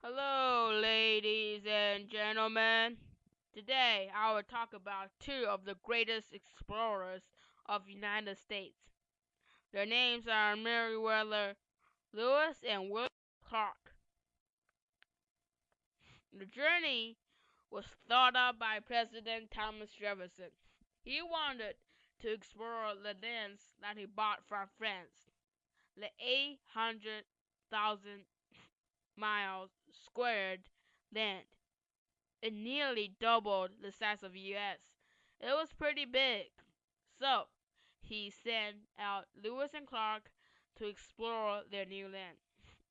Hello, ladies and gentlemen. Today I will talk about two of the greatest explorers of the United States. Their names are Meriwether Lewis and William Clark. The journey was thought up by President Thomas Jefferson. He wanted to explore the lands that he bought from France, the 800,000 miles squared land. It nearly doubled the size of the US. It was pretty big. So, he sent out Lewis and Clark to explore their new land.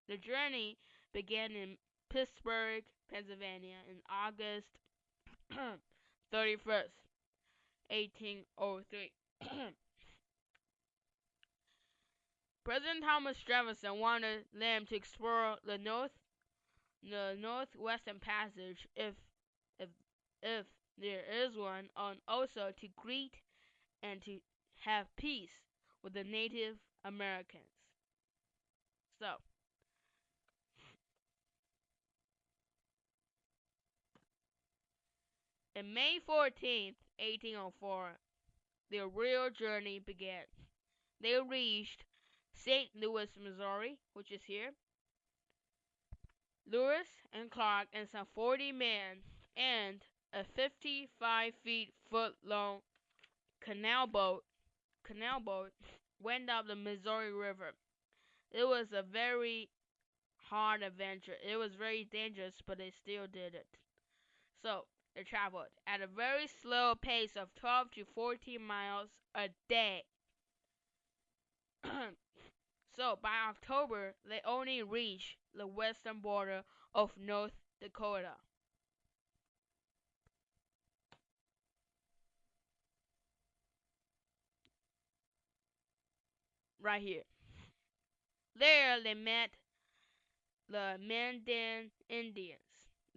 The journey began in Pittsburgh, Pennsylvania in August 31st, 1803. President Thomas Jefferson wanted them to explore the Northwestern Passage if if there is one, and also to greet and to have peace with the Native Americans. So, in May 14th, 1804, their real journey began. They reached St. Louis, Missouri, which is here. Lewis and Clark and some 40 men and a 55 foot long canal boat went up the Missouri River. It was a very hard adventure. It was very dangerous, but they still did it. So they traveled at a very slow pace of 12 to 14 miles a day. So by October, they only reached the western border of North Dakota. Right here. There they met the Mandan Indians.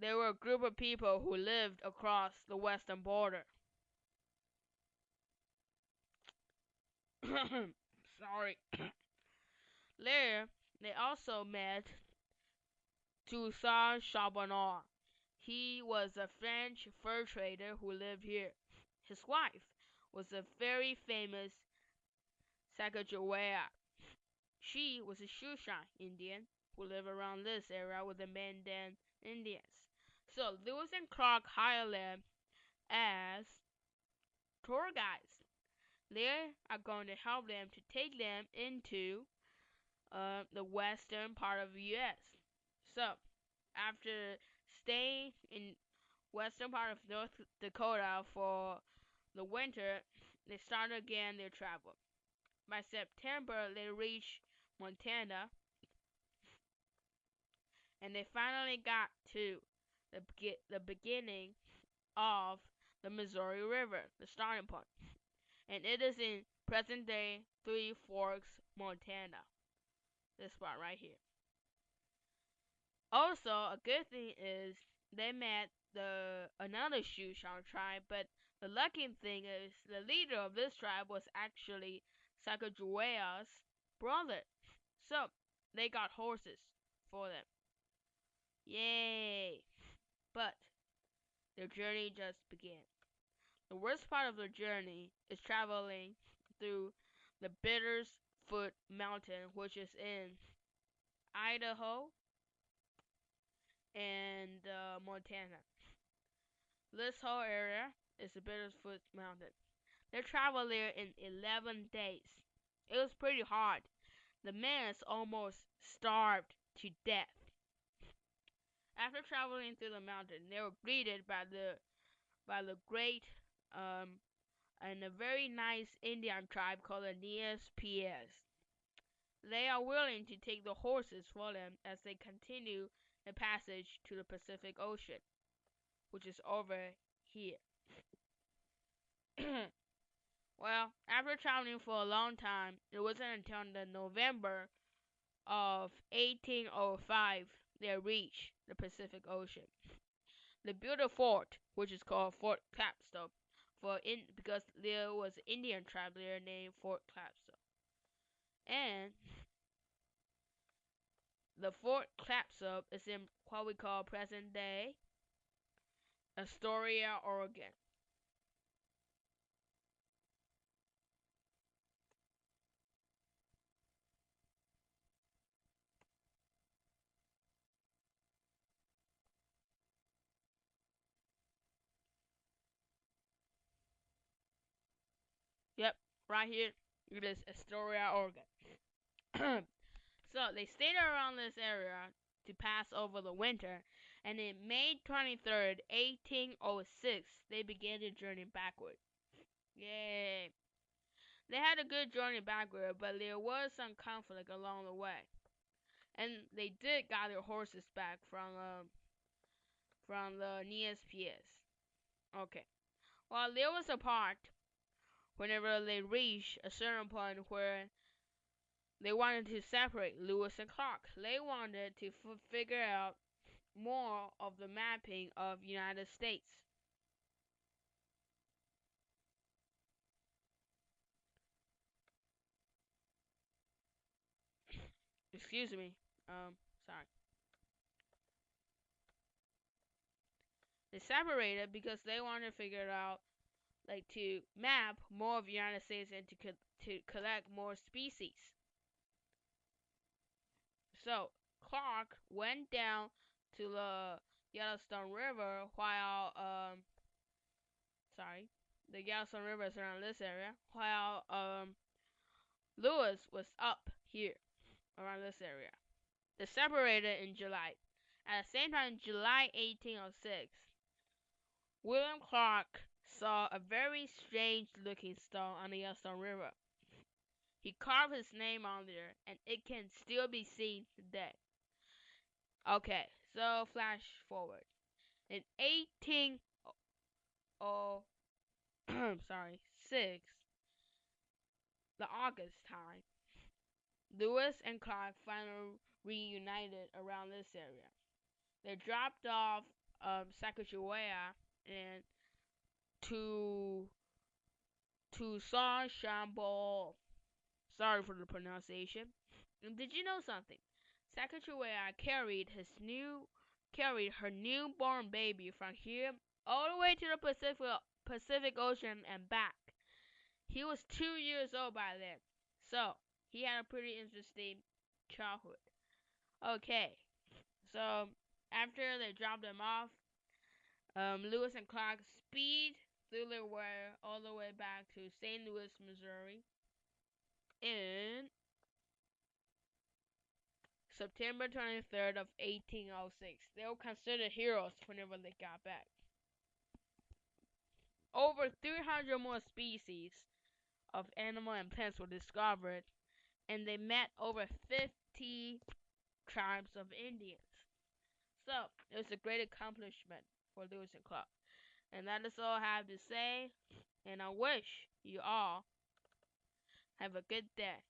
They were a group of people who lived across the western border. Sorry. There, they also met Toussaint Charbonneau. He was a French fur trader who lived here. His wife was a very famous Sacagawea. She was a Shushan Indian who lived around this area with the Mandan Indians. So Lewis and Clark hired them as tour guides. They are going to help them to take them into the western part of the U.S. So, after staying in western part of North Dakota for the winter, they started again their travel. By September, they reached Montana, and they finally got to the beginning of the Missouri River, the starting point, and it is in present-day Three Forks, Montana. This spot right here. Also, a good thing is they met the another Shushan tribe, but the lucky thing is the leader of this tribe was actually Sacagawea's brother. So they got horses for them. Yay! But their journey just began. The worst part of their journey is traveling through the Bittersfoot Mountain, which is in Idaho and Montana. This whole area is the Bittersfoot Mountain. They traveled there in 11 days. It was pretty hard. The men almost starved to death. After traveling through the mountain, they were greeted by the great and a very nice Indian tribe called the I-Chias. They are willing to take the horses for them as they continue the passage to the Pacific Ocean, which is over here. Well, after traveling for a long time, it wasn't until the November of 1805 they reached the Pacific Ocean. They built a fort, which is called Fort Clapso, because there was an Indian tribe there named Fort Clapso. And The Fort Clatsop is in what we call present day Astoria, Oregon. Yep, right here. It is Astoria, Oregon. So they stayed around this area to pass over the winter, and in May 23rd, 1806, they began their journey backward. Yay! They had a good journey backward, but there was some conflict along the way, and they did got their horses back from the NSPS. Okay. Well, there was a part whenever they reached a certain point where they wanted to separate Lewis and Clark. They wanted to figure out more of the mapping of United States. Excuse me. Sorry. They separated because they wanted to figure out like to map more of the United States and to collect more species. So Clark went down to the Yellowstone River while sorry, the Yellowstone River is around this area, while Lewis was up here around this area. They separated in July. At the same time, July 1806, William Clark saw a very strange looking stone on the Yellowstone River. He carved his name on there, and it can still be seen today. Okay, so flash forward. In 18 oh sorry 6, the August time, Lewis and Clark finally reunited around this area. They dropped off Sacagawea and to Toussaint Chambol. Sorry for the pronunciation. And did you know something? Sacagawea carried her newborn baby from here all the way to the Pacific Ocean and back. He was 2 years old by then, so he had a pretty interesting childhood. Okay, so after they dropped him off, Lewis and Clark speed through their way all the way back to St. Louis, Missouri in September 23rd of 1806. They were considered heroes whenever they got back. Over 300 more species of animal and plants were discovered, and they met over 50 tribes of Indians. So, it was a great accomplishment for Lewis and Clark. And that is all I have to say, and I wish you all have a good day.